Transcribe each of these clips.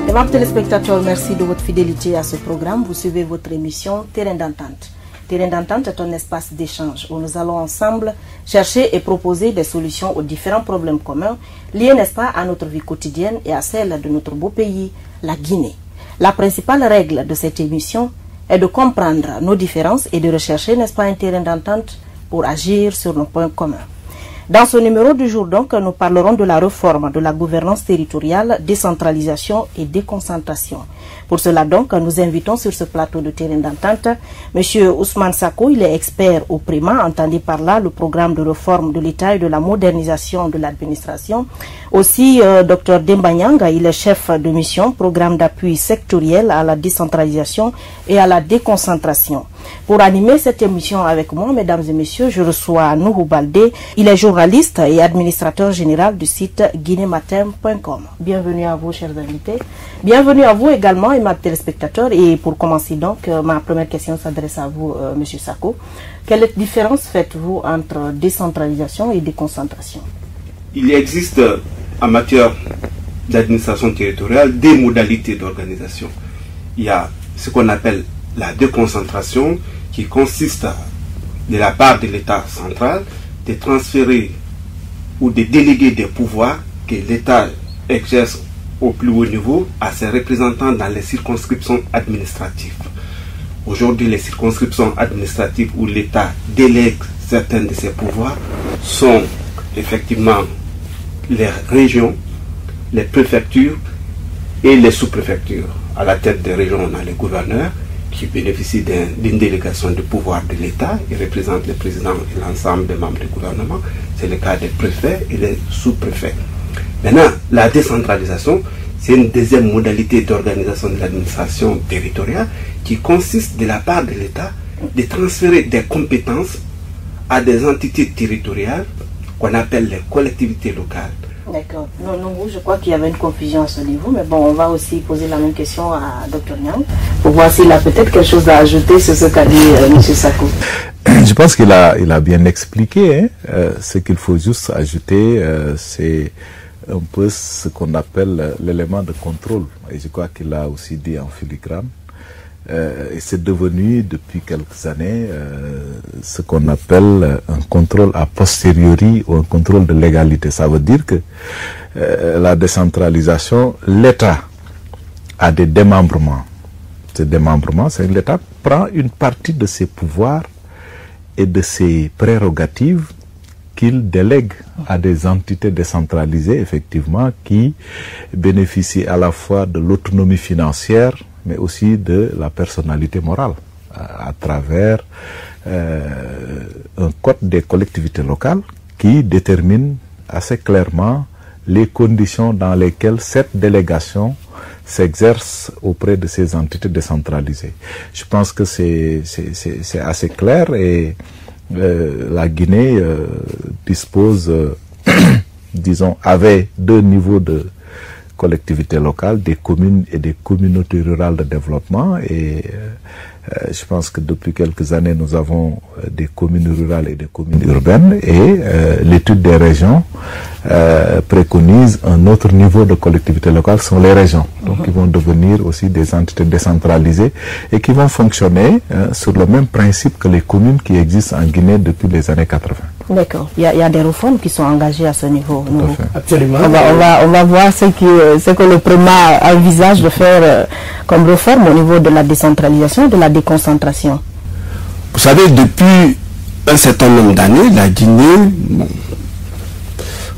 Mesdames les téléspectateurs, merci de votre fidélité à ce programme. Vous suivez votre émission Terrain d'entente. Terrain d'entente est un espace d'échange où nous allons ensemble chercher et proposer des solutions aux différents problèmes communs liés, n'est-ce pas, à notre vie quotidienne et à celle de notre beau pays, la Guinée. La principale règle de cette émission est de comprendre nos différences et de rechercher, n'est-ce pas, un terrain d'entente pour agir sur nos points communs. Dans ce numéro du jour, donc, nous parlerons de la réforme de la gouvernance territoriale, décentralisation et déconcentration. Pour cela, donc, nous invitons sur ce plateau de terrain d'entente M. Ousmane Sako. Il est expert au PRIMA, entendez par là le programme de réforme de l'État et de la modernisation de l'administration. Aussi, Dr Demba Nyanga, il est chef de mission, programme d'appui sectoriel à la décentralisation et à la déconcentration. Pour animer cette émission avec moi, mesdames et messieurs, je reçois Nuhu Baldé. Il est journaliste et administrateur général du site guinématin.com. Bienvenue à vous, chers invités. Bienvenue à vous également, et mes téléspectateurs. Et pour commencer donc, ma première question s'adresse à vous, Monsieur Sako. Quelle différence faites-vous entre décentralisation et déconcentration? Il existe en matière d'administration territoriale des modalités d'organisation. Il y a ce qu'on appelle la déconcentration, qui consiste de la part de l'État central de transférer ou de déléguer des pouvoirs que l'État exerce au plus haut niveau à ses représentants dans les circonscriptions administratives. Aujourd'hui, les circonscriptions administratives où l'État délègue certains de ses pouvoirs sont effectivement les régions, les préfectures et les sous-préfectures. À la tête des régions, on a les gouverneurs qui bénéficient d'une délégation de pouvoir de l'État. Ils représentent le président et l'ensemble des membres du gouvernement. C'est le cas des préfets et des sous-préfets. Maintenant, la décentralisation, c'est une deuxième modalité d'organisation de l'administration territoriale qui consiste de la part de l'État de transférer des compétences à des entités territoriales qu'on appelle les collectivités locales. D'accord. Non, je crois qu'il y avait une confusion à ce niveau, mais bon, on va aussi poser la même question à Dr Nyang pour voir s'il a peut-être quelque chose à ajouter sur ce qu'a dit M. Sako. Je pense qu'il a bien expliqué. Ce qu'il faut juste ajouter, c'est un peu ce qu'on appelle l'élément de contrôle. Et je crois qu'il a aussi dit en filigrane. Et c'est devenu depuis quelques années ce qu'on appelle un contrôle a posteriori ou un contrôle de légalité. Ça veut dire que la décentralisation, l'État a des démembrements. Ces démembrements, c'est que l'État prend une partie de ses pouvoirs et de ses prérogatives qu'il délègue à des entités décentralisées, effectivement, qui bénéficient à la fois de l'autonomie financière, mais aussi de la personnalité morale, à travers un code des collectivités locales qui détermine assez clairement les conditions dans lesquelles cette délégation s'exerce auprès de ces entités décentralisées. Je pense que c'est assez clair et la Guinée dispose, disons, avait deux niveaux de collectivités locales, des communes et des communautés rurales de développement, et je pense que depuis quelques années nous avons des communes rurales et des communes urbaines, et l'étude des régions préconise un autre niveau de collectivités locales, sont les régions, donc qui vont devenir aussi des entités décentralisées et qui vont fonctionner sur le même principe que les communes qui existent en Guinée depuis les années 80. D'accord. Il y a des réformes qui sont engagées à ce niveau. Absolument. On va voir ce que le PRIMA envisage de faire comme réforme au niveau de la décentralisation et de la déconcentration. Vous savez, depuis un certain nombre d'années, la Guinée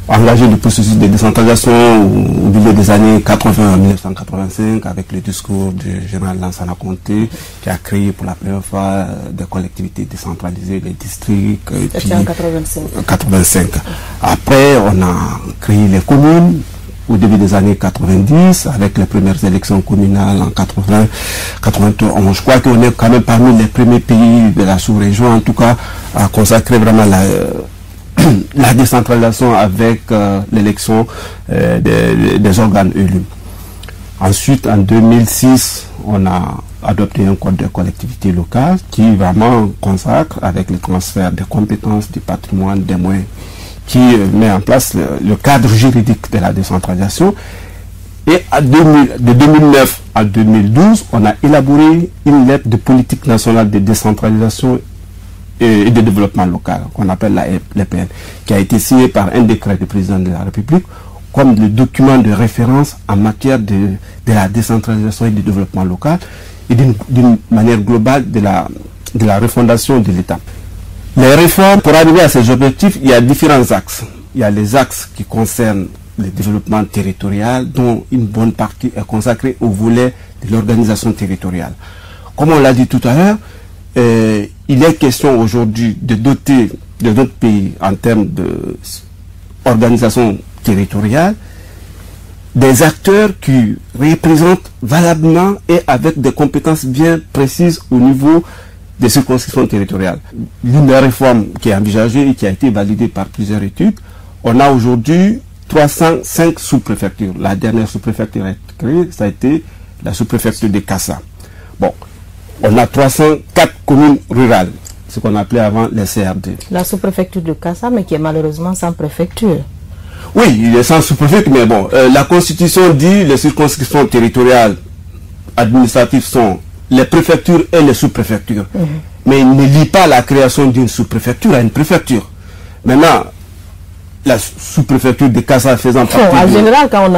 a engagé le processus de décentralisation au milieu des années 80 à 1985 avec le discours du général Lansana Conté qui a créé pour la première fois des collectivités décentralisées, les districts. C'était en 85. Après, on a créé les communes au début des années 90 avec les premières élections communales en 80, 91. Je crois qu'on est quand même parmi les premiers pays de la sous-région, en tout cas, à consacrer vraiment la décentralisation avec l'élection des organes élus. Ensuite, en 2006, on a adopté un code de collectivité locale qui vraiment consacre, avec le transfert des compétences, du patrimoine, des moyens, qui met en place le cadre juridique de la décentralisation. Et de 2009 à 2012, on a élaboré une lettre de politique nationale de décentralisation et de développement local, qu'on appelle la LPN, qui a été signée par un décret du président de la République comme le document de référence en matière de la décentralisation et du développement local et d'une manière globale de la refondation de l'État. Les réformes, pour arriver à ces objectifs, il y a différents axes. Il y a les axes qui concernent le développement territorial, dont une bonne partie est consacrée au volet de l'organisation territoriale. Comme on l'a dit tout à l'heure, il est question aujourd'hui de doter de notre pays en termes d'organisation territoriale des acteurs qui représentent valablement et avec des compétences bien précises au niveau des circonscriptions territoriales. L'une des réformes qui est envisagée et qui a été validée par plusieurs études, on a aujourd'hui 305 sous-préfectures. La dernière sous-préfecture créée, ça a été la sous-préfecture de Kassa. Bon, on a 304 communes rurales, ce qu'on appelait avant les CRD. La sous-préfecture de Kassa, mais qui est malheureusement sans préfecture. Oui, il est sans sous-préfecture, mais bon, la Constitution dit les circonscriptions territoriales administratives sont les préfectures et les sous-préfectures. Mais il ne lie pas la création d'une sous-préfecture à une préfecture. Maintenant, la sous-préfecture de Kassa faisant partie... En général, quand on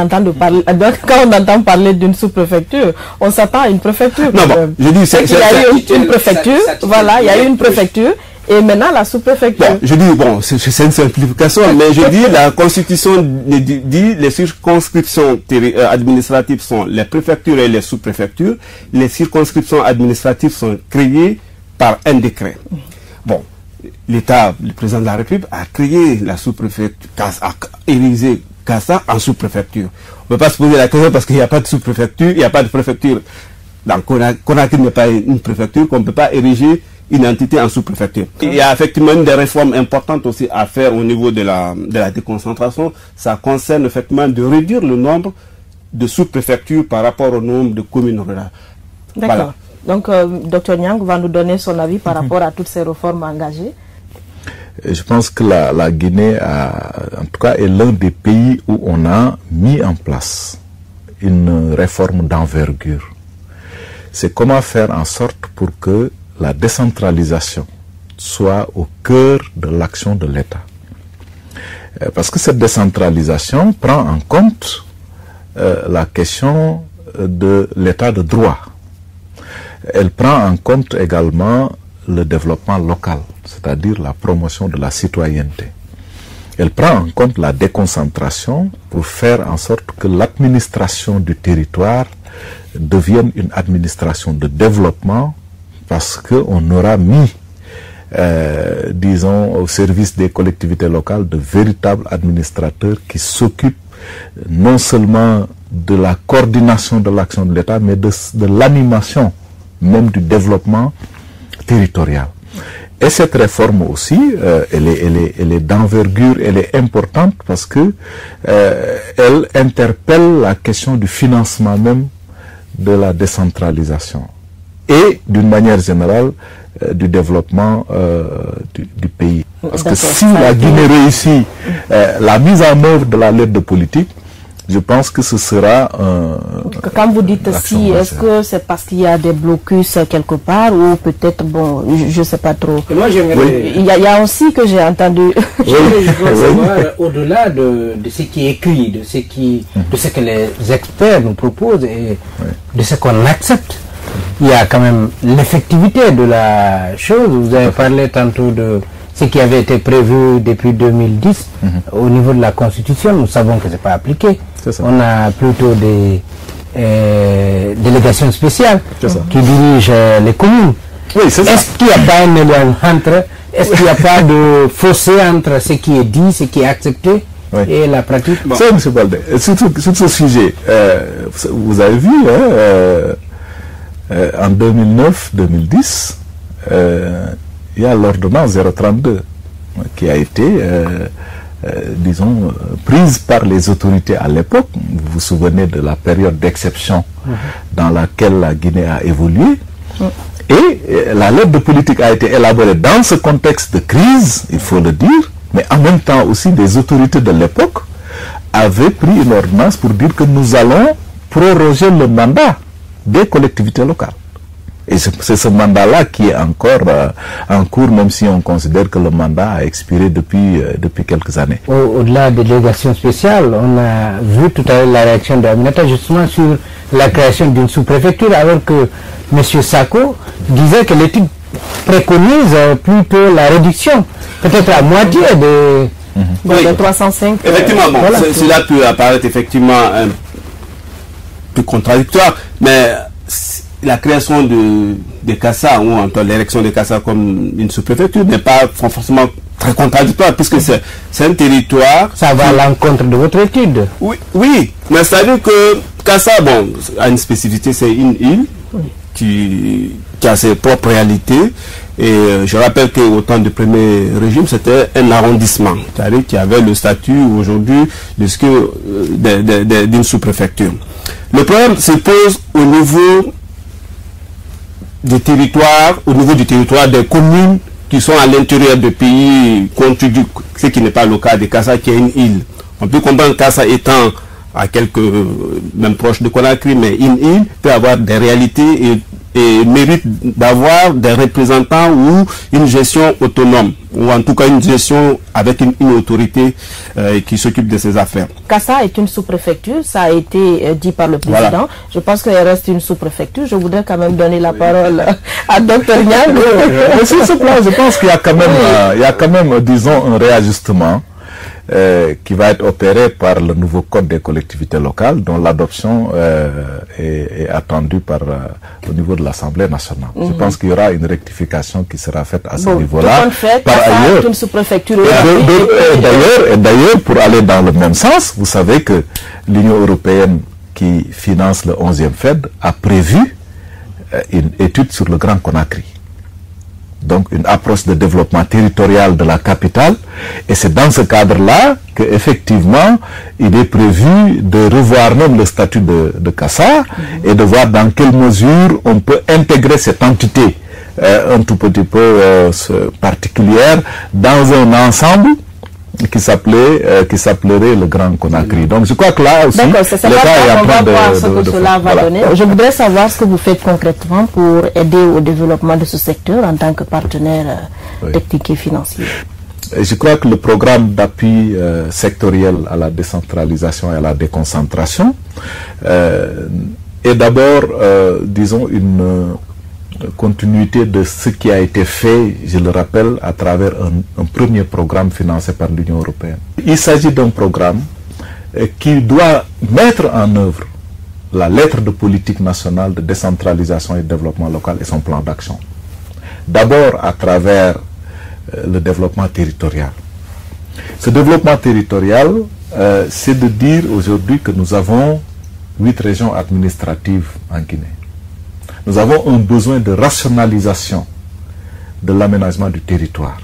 entend parler d'une sous-préfecture, on s'attend à une préfecture. Non, bon, je dis... Il y a eu une préfecture, voilà, il y a eu une préfecture, et maintenant la sous-préfecture. Bon, je dis, bon, c'est une simplification, mais je dis, la Constitution dit les circonscriptions administratives sont les préfectures et les sous-préfectures. Les circonscriptions administratives sont créées par un décret. Bon, l'État, le président de la République, a créé la sous-préfecture, a érigé Kassa en sous-préfecture. On ne peut pas se poser la question parce qu'il n'y a pas de sous-préfecture, il n'y a pas de préfecture. Donc, Conakry n'est pas une préfecture, qu'on ne peut pas ériger une entité en sous-préfecture. Il y a effectivement une des réformes importantes aussi à faire au niveau de la déconcentration. Ça concerne effectivement de réduire le nombre de sous-préfectures par rapport au nombre de communes rurales. D'accord. Voilà. Donc, Dr Niang va nous donner son avis par rapport à toutes ces réformes engagées. Je pense que la Guinée, en tout cas, est l'un des pays où on a mis en place une réforme d'envergure. C'est comment faire en sorte pour que la décentralisation soit au cœur de l'action de l'État. Parce que cette décentralisation prend en compte la question de l'État de droit. Elle prend en compte également le développement local, c'est-à-dire la promotion de la citoyenneté. Elle prend en compte la déconcentration pour faire en sorte que l'administration du territoire devienne une administration de développement, parce qu'on aura mis, disons, au service des collectivités locales de véritables administrateurs qui s'occupent non seulement de la coordination de l'action de l'État, mais de l'animation même du développement territorial. Et cette réforme aussi, elle est d'envergure, elle est importante parce que elle interpelle la question du financement même de la décentralisation et d'une manière générale du développement du pays. Parce que si la Guinée réussit la mise en œuvre de la lettre de politique, je pense que ce sera... Quand vous dites si, est-ce que c'est parce qu'il y a des blocus quelque part ou peut-être, bon, je ne sais pas trop. Et moi, il y a aussi que j'ai entendu... Je veux savoir, au-delà de ce qui est écrit, de ce que les experts nous proposent et de ce qu'on accepte, il y a quand même l'effectivité de la chose. Vous avez parlé tantôt de ce qui avait été prévu depuis 2010 au niveau de la Constitution. Nous savons que ce n'est pas appliqué. On a plutôt des délégations spéciales qui dirigent les communes. Oui, est-ce qu'il n'y a pas un éloignement entre, est-ce qu'il n'y a pas de fossé entre ce qui est dit, ce qui est accepté et la pratique? C'est M. Baldé. Sur ce sujet, vous avez vu, en 2009-2010, il y a l'ordonnance 032 qui a été disons, prise par les autorités à l'époque. Vous vous souvenez de la période d'exception dans laquelle la Guinée a évolué. Et la lettre de politique a été élaborée dans ce contexte de crise, il faut le dire, mais en même temps aussi des autorités de l'époque avaient pris une ordonnance pour dire que nous allons proroger le mandat des collectivités locales. Et c'est ce mandat-là qui est encore en cours, même si on considère que le mandat a expiré depuis quelques années. Au-delà des délégations spéciales, on a vu tout à l'heure la réaction d'Aminata justement sur la création d'une sous-préfecture, alors que M. Sako disait que l'étude préconise plutôt la réduction, peut-être à moitié de... Oui. 305. Effectivement, bon, voilà. cela peut apparaître effectivement plus contradictoire, mais la création de Kassa, ou en tout cas l'érection de Kassa comme une sous-préfecture, n'est pas forcément très contradictoire, puisque c'est un territoire... Ça va à l'encontre de votre étude. Oui, mais c'est-à-dire que Kassa, bon, a une spécificité, c'est une île qui a ses propres réalités. Et je rappelle qu'au temps du premier régime, c'était un arrondissement, c'est-à-dire qui avait le statut aujourd'hui d'une sous-préfecture. Le problème se pose au niveau du territoire, des communes qui sont à l'intérieur du pays contigus, ce qui n'est pas le cas de Kassa, qui est une île. On peut comprendre Kassa étant à quelques, même proche de Conakry, mais une île peut avoir des réalités et mérite d'avoir des représentants ou une gestion autonome, ou en tout cas une gestion avec une autorité qui s'occupe de ses affaires. Kassa est une sous-préfecture, ça a été dit par le président. Voilà. Je pense qu'il reste une sous-préfecture. Je voudrais quand même donner la parole à Dr Niang. Sur ce plan, je pense qu'il y a quand même, disons, un réajustement qui va être opéré par le nouveau code des collectivités locales, dont l'adoption est attendue au niveau de l'Assemblée nationale. Je pense qu'il y aura une rectification qui sera faite à ce niveau-là. Par ailleurs, une sous-préfecture. Et d'ailleurs, pour aller dans le même sens, vous savez que l'Union européenne qui finance le 11e FED a prévu une étude sur le Grand Conakry. Donc une approche de développement territorial de la capitale, et c'est dans ce cadre-là qu'effectivement il est prévu de revoir même le statut de Kassa et de voir dans quelle mesure on peut intégrer cette entité un tout petit peu particulière dans un ensemble qui s'appellerait le Grand Conakry. Donc je crois que là aussi, l'État est en train de voir ce que cela va donner. Je voudrais savoir ce que vous faites concrètement pour aider au développement de ce secteur en tant que partenaire technique et financier. Je crois que le programme d'appui sectoriel à la décentralisation et à la déconcentration est d'abord, disons, une continuité de ce qui a été fait, je le rappelle, à travers un premier programme financé par l'Union européenne. Il s'agit d'un programme qui doit mettre en œuvre la lettre de politique nationale de décentralisation et de développement local et son plan d'action. D'abord à travers le développement territorial. Ce développement territorial, c'est de dire aujourd'hui que nous avons 8 régions administratives en Guinée. Nous avons un besoin de rationalisation de l'aménagement du territoire.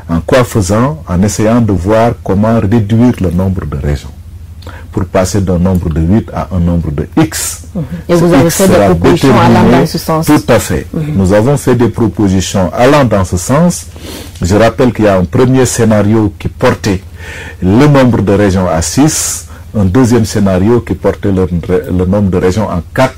En quoi faisant? En essayant de voir comment réduire le nombre de régions pour passer d'un nombre de 8 à un nombre de X. Et vous avez fait des propositions allant dans ce sens? Tout à fait. Nous avons fait des propositions allant dans ce sens. Je rappelle qu'il y a un premier scénario qui portait le nombre de régions à 6, un deuxième scénario qui portait le nombre de régions en 4,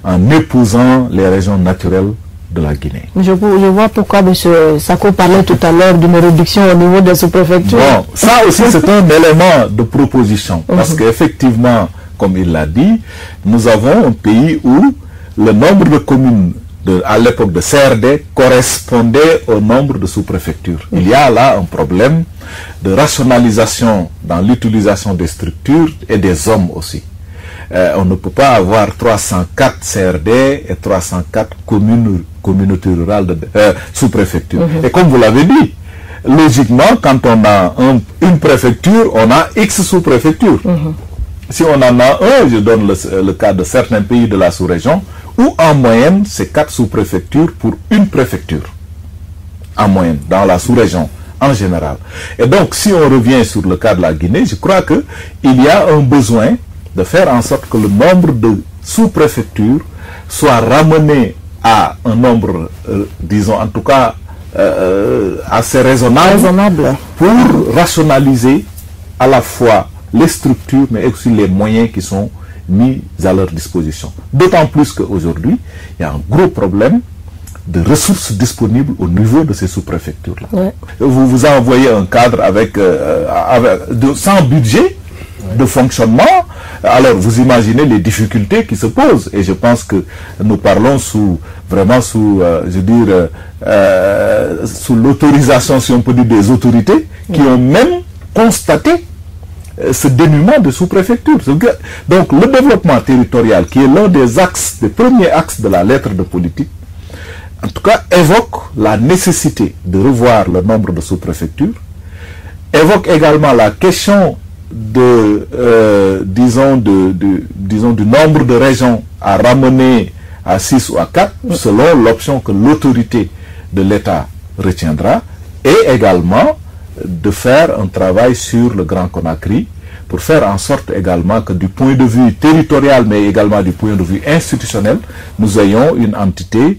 en épousant les régions naturelles de la Guinée. Je vois pourquoi M. Sako parlait tout à l'heure d'une réduction au niveau de sous-préfecture. Bon, ça aussi c'est un élément de proposition, parce qu'effectivement, comme il l'a dit, nous avons un pays où le nombre de communes à l'époque de CRD correspondait au nombre de sous-préfectures. Il y a là un problème de rationalisation dans l'utilisation des structures et des hommes aussi. On ne peut pas avoir 304 CRD et 304 communautés rurales sous-préfectures. Et comme vous l'avez dit, logiquement, quand on a une préfecture, on a X sous-préfectures. Si on en a un, je donne le cas de certains pays de la sous-région, où en moyenne, c'est 4 sous-préfectures pour une préfecture. En moyenne, dans la sous-région. en général. Et donc, si on revient sur le cas de la Guinée, je crois qu'il y a un besoin de faire en sorte que le nombre de sous-préfectures soit ramené à un nombre, disons en tout cas, assez raisonnable pour rationaliser à la fois les structures, mais aussi les moyens qui sont mis à leur disposition. D'autant plus qu'aujourd'hui, il y a un gros problème de ressources disponibles au niveau de ces sous-préfectures-là. Ouais. Vous vous envoyez un cadre sans budget de fonctionnement. Alors, vous imaginez les difficultés qui se posent. Et je pense que nous parlons sous l'autorisation, si on peut dire, des autorités qui ont même constaté ce dénuement de sous-préfecture. Donc, le développement territorial, qui est l'un des premiers axes de la lettre de politique, en tout cas, évoque la nécessité de revoir le nombre de sous-préfectures, évoque également la question du nombre de régions à ramener à 6 ou à 4, selon l'option que l'autorité de l'État retiendra, et également de faire un travail sur le Grand Conakry pour faire en sorte également que du point de vue territorial, mais également du point de vue institutionnel, nous ayons une entité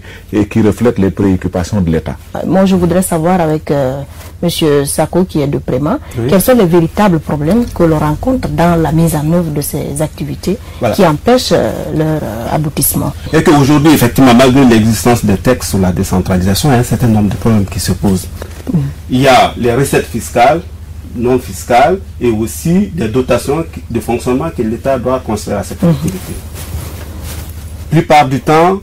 qui reflète les préoccupations de l'État. Moi, je voudrais savoir avec M. Sako, qui est de Préma, quels sont les véritables problèmes que l'on rencontre dans la mise en œuvre de ces activités qui empêchent leur aboutissement. Et qu'aujourd'hui, effectivement, malgré l'existence des textes sur la décentralisation, il y a un certain nombre de problèmes qui se posent. Il y a les recettes fiscales, non fiscales, et aussi des dotations de fonctionnement que l'État doit construire à cette activité. La plupart du temps,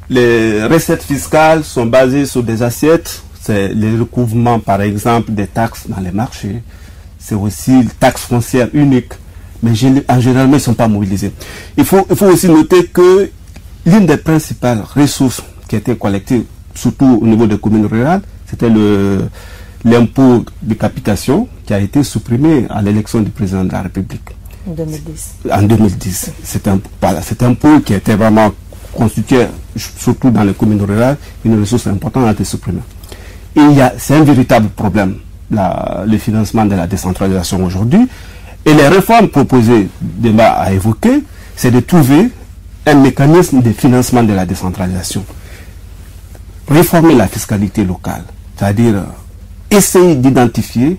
les recettes fiscales sont basées sur des assiettes. C'est les recouvrements, par exemple, des taxes dans les marchés. C'est aussi les taxes foncières uniques. Mais en général, ils ne sont pas mobilisés. Il faut aussi noter que l'une des principales ressources qui étaient collectées, surtout au niveau des communes rurales, c'était l'impôt de capitation qui a été supprimé à l'élection du président de la République. En 2010. En 2010. Cet impôt qui était vraiment constitué, surtout dans les communes rurales, une ressource importante a été supprimée. Et c'est un véritable problème, le financement de la décentralisation aujourd'hui. Et les réformes proposées, débat à évoquer, c'est de trouver un mécanisme de financement de la décentralisation. Réformer la fiscalité locale, c'est-à-dire essayer d'identifier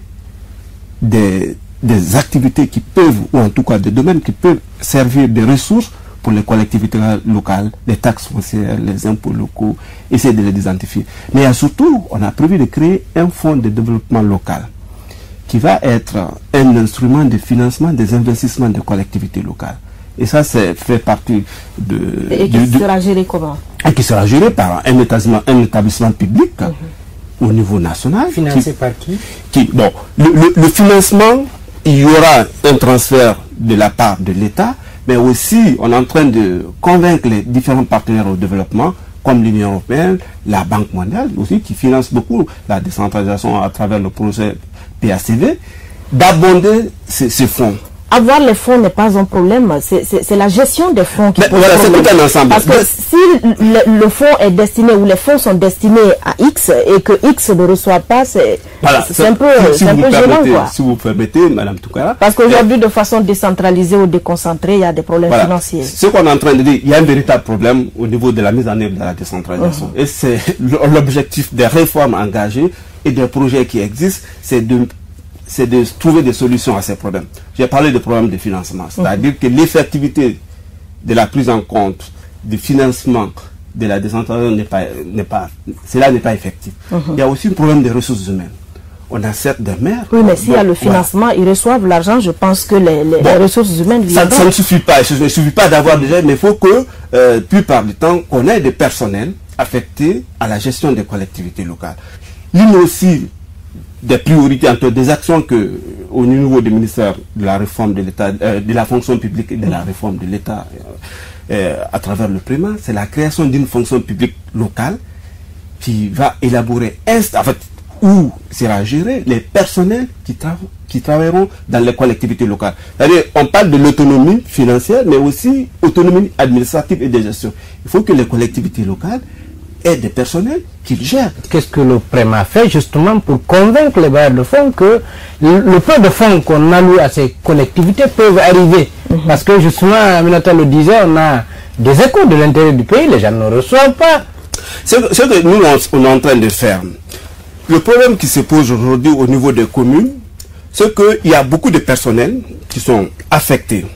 des activités qui peuvent, ou en tout cas des domaines qui peuvent servir de ressources pour les collectivités locales, les taxes foncières, les impôts locaux, essayer de les identifier. Mais surtout, on a prévu de créer un fonds de développement local qui va être un instrument de financement des investissements des collectivités locales. Et ça, fait partie de... Et qui sera géré comment? Et qui sera géré par un établissement public au niveau national. Financé par qui? Bon, le financement, il y aura un transfert de la part de l'État, mais aussi on est en train de convaincre les différents partenaires au développement, comme l'Union européenne, la Banque mondiale aussi, qui finance beaucoup la décentralisation à travers le projet PACV, d'abonder ces fonds. Avoir les fonds n'est pas un problème, c'est la gestion des fonds qui pose voilà, c'est tout un ensemble. Parce que si le fonds est destiné, ou les fonds sont destinés à X, et que X ne reçoit pas, c'est un peu gênant, quoi. Si vous permettez, Madame Toukara. Parce qu'aujourd'hui, de façon décentralisée ou déconcentrée, il y a des problèmes financiers. Ce qu'on est en train de dire, il y a un véritable problème au niveau de la mise en œuvre de la décentralisation. Et c'est l'objectif des réformes engagées et des projets qui existent, c'est de trouver des solutions à ces problèmes. J'ai parlé de problèmes de financement, c'est-à-dire que l'effectivité de la prise en compte du financement de la décentralisation n'est pas effectif. Il y a aussi un problème des ressources humaines. On a certes des maires. Oui, mais s'il y a le financement, ils reçoivent l'argent, je pense que les ressources humaines viennent. Ça ne suffit pas. Il ne suffit pas d'avoir déjà, mais il faut que, la plupart du temps, qu'on ait des personnels affectés à la gestion des collectivités locales. L'une aussi des priorités, entre des actions que au niveau du ministère de la réforme de l'État, de la fonction publique et de la réforme de l'État à travers le Préma, c'est la création d'une fonction publique locale qui va élaborer, où sera géré les personnels qui travailleront dans les collectivités locales. C'est-à-dire, on parle de l'autonomie financière, mais aussi autonomie administrative et de gestion. Il faut que les collectivités locales et des personnels qu'ils gèrent. Qu'est-ce que le PREM a fait justement pour convaincre les bailleurs de fonds que le peu de fonds qu'on alloue à ces collectivités peuvent arriver? Parce que justement, Aminata le disait, on a des échos de l'intérieur du pays, les gens ne reçoivent pas. Ce que nous, on est en train de faire. Le problème qui se pose aujourd'hui au niveau des communes, c'est qu'il y a beaucoup de personnels qui sont affectés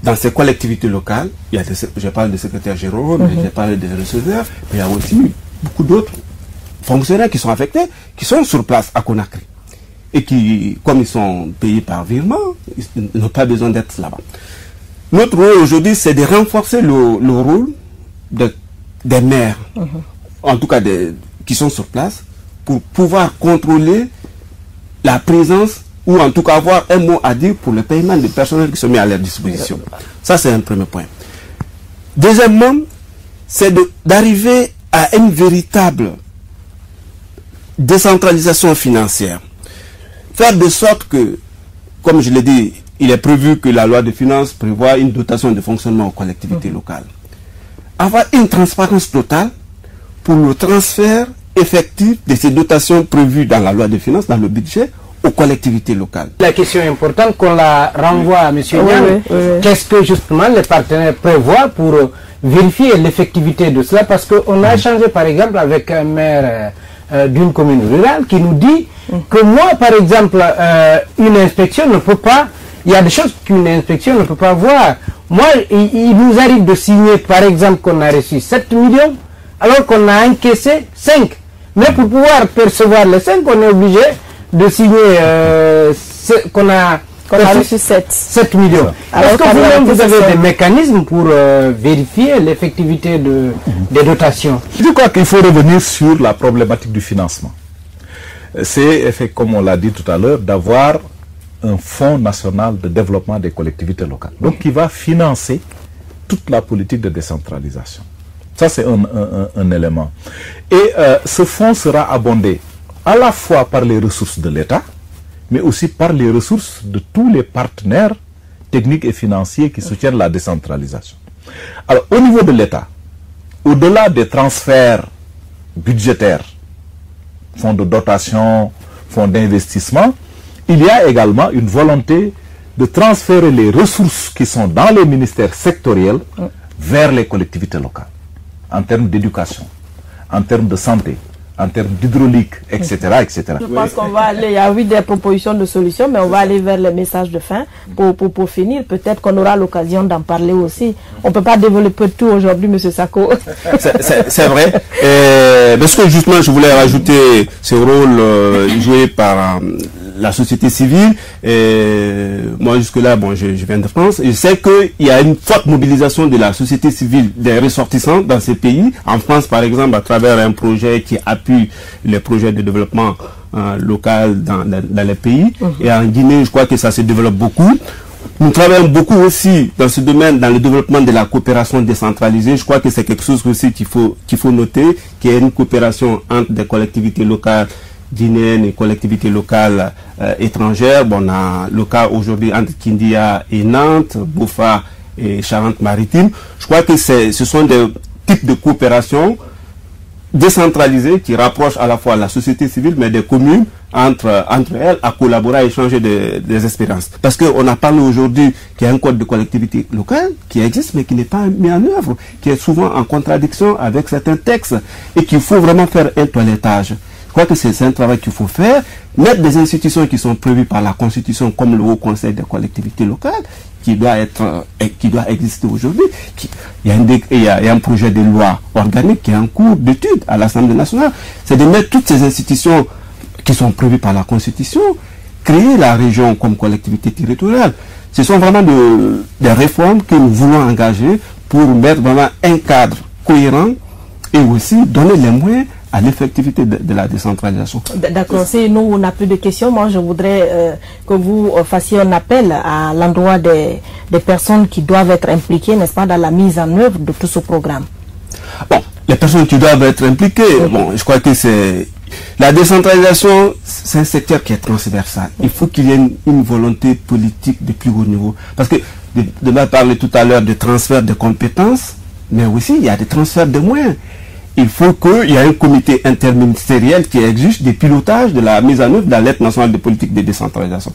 dans ces collectivités locales. Il y a je parle des secrétaires généraux, mais j'ai parlé des receveurs, mais il y a aussi beaucoup d'autres fonctionnaires qui sont affectés, qui sont sur place à Conakry. Et qui, comme ils sont payés par virement, ils n'ont pas besoin d'être là-bas. Notre rôle aujourd'hui, c'est de renforcer le rôle des maires, en tout cas qui sont sur place, pour pouvoir contrôler la présence ou en tout cas avoir un mot à dire pour le paiement des personnels qui sont mis à leur disposition. Ça, c'est un premier point. Deuxièmement, c'est d'arriver à une véritable décentralisation financière. Faire de sorte que, comme je l'ai dit, il est prévu que la loi de finances prévoit une dotation de fonctionnement aux collectivités locales. Avoir une transparence totale pour le transfert effectif de ces dotations prévues dans la loi de finances, dans le budget, aux collectivités locales. La question est importante qu'on la renvoie à M. Niang. Qu'est-ce que justement les partenaires prévoient pour vérifier l'effectivité de cela? Parce qu'on a échangé par exemple avec un maire d'une commune rurale qui nous dit que moi par exemple une inspection ne peut pas, il y a des choses qu'une inspection ne peut pas voir. Moi il nous arrive de signer par exemple qu'on a reçu 7 millions alors qu'on a encaissé 5. Mais pour pouvoir percevoir les 5, on est obligé de signer qu'on a reçu 7 millions. Est-ce que vous avez des mécanismes pour vérifier l'effectivité des dotations? Je crois qu'il faut revenir sur la problématique du financement. C'est, comme on l'a dit tout à l'heure, d'avoir un fonds national de développement des collectivités locales. Donc, qui va financer toute la politique de décentralisation. Ça, c'est un élément. Et ce fonds sera abondé à la fois par les ressources de l'État, mais aussi par les ressources de tous les partenaires techniques et financiers qui soutiennent la décentralisation. Alors, au niveau de l'État, au-delà des transferts budgétaires, fonds de dotation, fonds d'investissement, il y a également une volonté de transférer les ressources qui sont dans les ministères sectoriels vers les collectivités locales, en termes d'éducation, en termes de santé, en termes d'hydraulique, etc., etc. Je pense qu'on va aller, il y a eu des propositions de solutions, mais on va aller vers les messages de fin pour finir. Peut-être qu'on aura l'occasion d'en parler aussi. On ne peut pas développer tout aujourd'hui, M. Sako. C'est vrai. Parce que justement, je voulais rajouter ce rôle joué par la société civile. Moi, jusque-là, bon, je viens de France. Je sais qu'il y a une forte mobilisation de la société civile des ressortissants dans ces pays. En France, par exemple, à travers un projet qui appuie les projets de développement local dans les pays. Et en Guinée, je crois que ça se développe beaucoup. Nous travaillons beaucoup aussi dans ce domaine, dans le développement de la coopération décentralisée. Je crois que c'est quelque chose aussi qu'il faut noter, qu'il y a une coopération entre des collectivités locales guinéennes et collectivités locales étrangères. Bon, on a le cas aujourd'hui entre Kindia et Nantes, Boufa et Charente-Maritime. Je crois que ce sont des types de coopération décentralisées qui rapprochent à la fois la société civile, mais des communes entre elles à collaborer, à échanger des expériences. Parce qu'on a parlé aujourd'hui qu'il y a un code de collectivité locale qui existe, mais qui n'est pas mis en œuvre, qui est souvent en contradiction avec certains textes et qu'il faut vraiment faire un toilettage. Je crois que c'est un travail qu'il faut faire, mettre des institutions qui sont prévues par la Constitution, comme le Haut Conseil des collectivités locales, qui doit exister aujourd'hui. Il y a un projet de loi organique qui est en cours d'étude à l'Assemblée nationale. C'est de mettre toutes ces institutions qui sont prévues par la Constitution, créer la région comme collectivité territoriale. Ce sont vraiment des réformes que nous voulons engager pour mettre vraiment un cadre cohérent et aussi donner les moyens à l'effectivité de la décentralisation. D'accord, si nous on n'a plus de questions, moi je voudrais que vous fassiez un appel à l'endroit des personnes qui doivent être impliquées, n'est-ce pas, dans la mise en œuvre de tout ce programme. Bon, les personnes qui doivent être impliquées, bon, je crois que c'est... La décentralisation, c'est un secteur qui est transversal. Il faut qu'il y ait une volonté politique de plus haut niveau. Parce que, de parler tout à l'heure de transfert de compétences, mais aussi il y a des transferts de moyens. il faut qu'il y ait un comité interministériel qui exige des pilotages de la mise en œuvre de la lettre nationale de politique de décentralisation,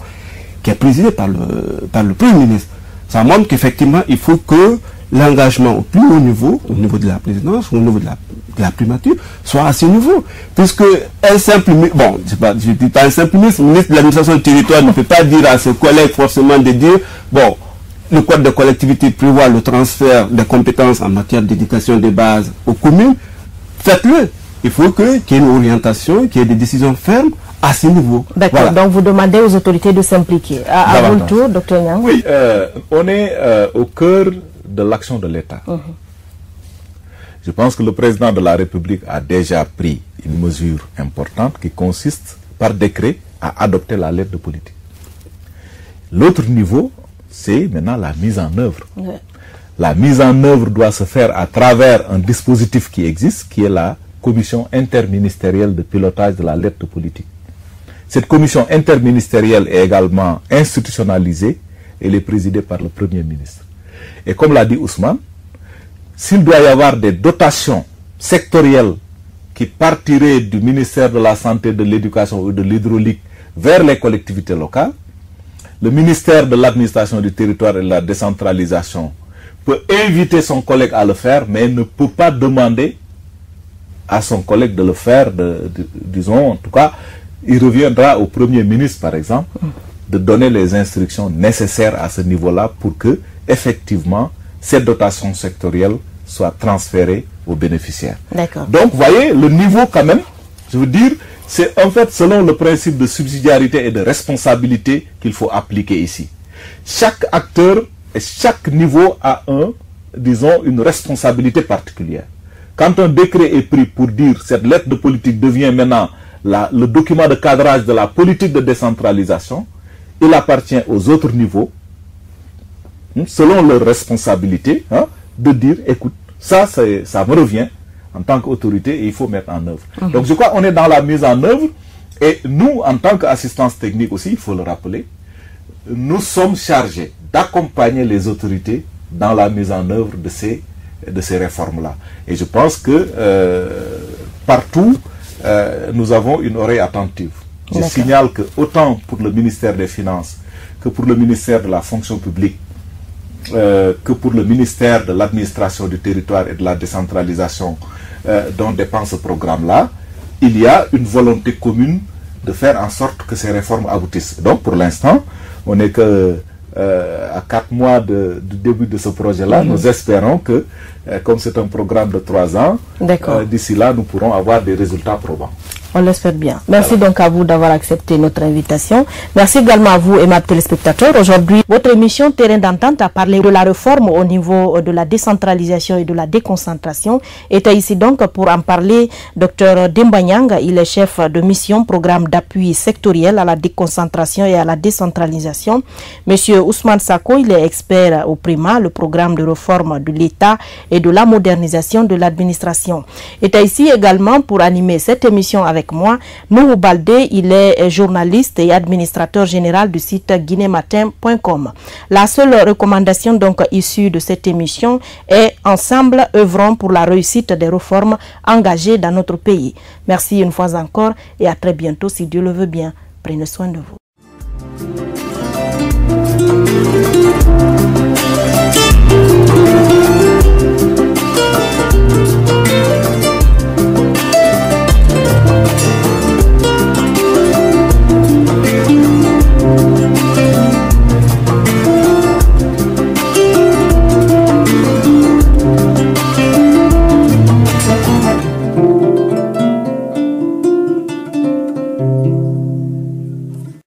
qui est présidée par le Premier ministre. Ça montre qu'effectivement, il faut que l'engagement au plus haut niveau de la présidence, au niveau de la primature, soit à ce niveau. Puisque un simple ministre, bon, je ne dis pas un simple ministre, le ministre de l'administration du territoire ne peut pas dire à ses collègues forcément de dire, bon, le code de collectivité prévoit le transfert des compétences en matière d'éducation de base aux communes, faites-le. Il faut qu'il y ait une orientation, qu'il y ait des décisions fermes à ce niveau. D'accord, voilà. Donc vous demandez aux autorités de s'impliquer. À vous le tour, Dr Niang. Oui, on est au cœur de l'action de l'État. Je pense que le président de la République a déjà pris une mesure importante qui consiste par décret à adopter la lettre de politique. L'autre niveau, c'est maintenant la mise en œuvre. Ouais. La mise en œuvre doit se faire à travers un dispositif qui existe, qui est la commission interministérielle de pilotage de la lettre de politique. Cette commission interministérielle est également institutionnalisée. Elle est présidée par le Premier ministre. Et comme l'a dit Ousmane, s'il doit y avoir des dotations sectorielles qui partiraient du ministère de la Santé, de l'Éducation ou de l'Hydraulique vers les collectivités locales, le ministère de l'Administration du Territoire et de la Décentralisation peut inviter son collègue à le faire, mais ne peut pas demander à son collègue de le faire, disons, en tout cas, il reviendra au Premier ministre, par exemple, de donner les instructions nécessaires à ce niveau-là pour que, effectivement, ces dotations sectorielles soient transférées aux bénéficiaires. Donc, vous voyez, le niveau quand même, je veux dire, c'est en fait selon le principe de subsidiarité et de responsabilité qu'il faut appliquer ici. Chaque acteur et chaque niveau a disons, une responsabilité particulière. Quand un décret est pris pour dire cette lettre de politique devient maintenant le document de cadrage de la politique de décentralisation, il appartient aux autres niveaux, selon leur responsabilité, de dire, écoute, ça me revient en tant qu'autorité et il faut mettre en œuvre. Donc je crois qu'on est dans la mise en œuvre et nous, en tant qu'assistance technique aussi, il faut le rappeler, nous sommes chargés d'accompagner les autorités dans la mise en œuvre de ces réformes-là. Et je pense que partout, nous avons une oreille attentive. Je signale que autant pour le ministère des Finances que pour le ministère de la Fonction publique, que pour le ministère de l'Administration du Territoire et de la Décentralisation dont dépend ce programme-là, il y a une volonté commune de faire en sorte que ces réformes aboutissent. Donc pour l'instant, on n'est que à 4 mois du début de ce projet-là. Nous espérons que, comme c'est un programme de 3 ans, d'ici là, nous pourrons avoir des résultats probants. On l'espère bien. Merci donc à vous d'avoir accepté notre invitation. Merci également à vous, aimables téléspectateurs. Aujourd'hui, votre émission Terrain d'entente a parlé de la réforme au niveau de la décentralisation et de la déconcentration. Était ici donc pour en parler Dr Demba Niang. Il est chef de mission, programme d'appui sectoriel à la déconcentration et à la décentralisation. Monsieur Ousmane Sako, il est expert au PRIMA, le programme de réforme de l'État et de la modernisation de l'administration. Était ici également pour animer cette émission avec moi, Nourou Baldé, il est journaliste et administrateur général du site guinématin.com. La seule recommandation donc issue de cette émission est ensemble œuvrons pour la réussite des réformes engagées dans notre pays. Merci une fois encore et à très bientôt si Dieu le veut bien. Prenez soin de vous.